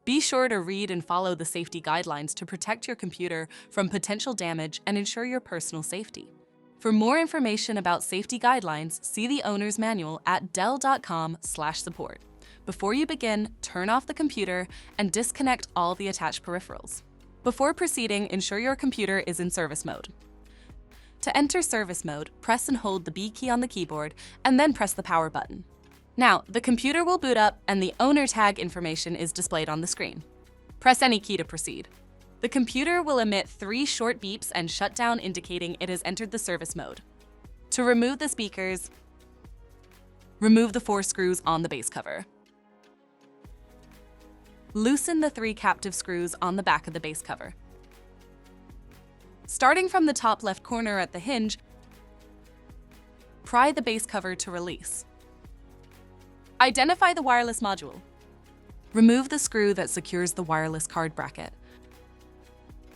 Be sure to read and follow the safety guidelines to protect your computer from potential damage and ensure your personal safety. For more information about safety guidelines, see the owner's manual at dell.com/support. Before you begin, turn off the computer and disconnect all the attached peripherals. Before proceeding, ensure your computer is in service mode. To enter service mode, press and hold the B key on the keyboard and then press the power button. Now, the computer will boot up and the owner tag information is displayed on the screen. Press any key to proceed. The computer will emit 3 short beeps and shut down, indicating it has entered the service mode. To remove the speakers, remove the 4 screws on the base cover. Loosen the 3 captive screws on the back of the base cover. Starting from the top left corner at the hinge, pry the base cover to release. Identify the wireless module. Remove the screw that secures the wireless card bracket.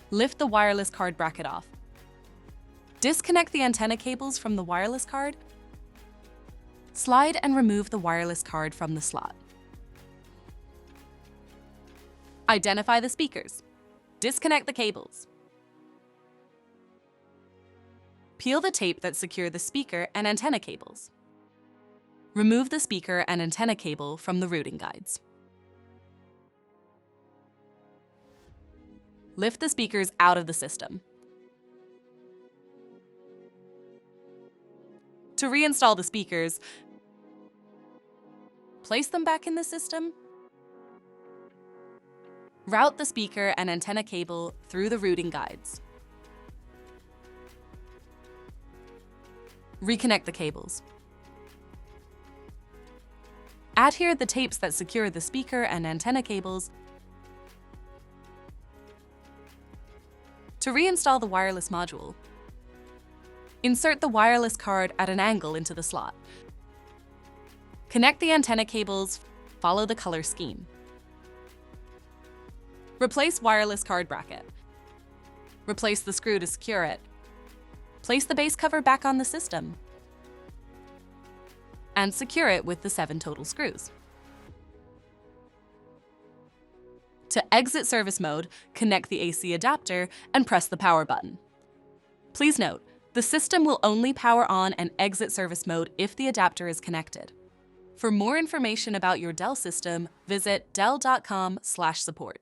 Lift the wireless card bracket off. Disconnect the antenna cables from the wireless card. Slide and remove the wireless card from the slot. Identify the speakers. Disconnect the cables. Peel the tape that secure the speaker and antenna cables. Remove the speaker and antenna cable from the routing guides. Lift the speakers out of the system. To reinstall the speakers, place them back in the system. Route the speaker and antenna cable through the routing guides. Reconnect the cables. Adhere the tapes that secure the speaker and antenna cables. To reinstall the wireless module, insert the wireless card at an angle into the slot. Connect the antenna cables, follow the color scheme. Replace wireless card bracket. Replace the screw to secure it. Place the base cover back on the system. And secure it with the 7 total screws. To exit service mode, connect the AC adapter and press the power button. Please note, the system will only power on and exit service mode if the adapter is connected. For more information about your Dell system, visit dell.com/support.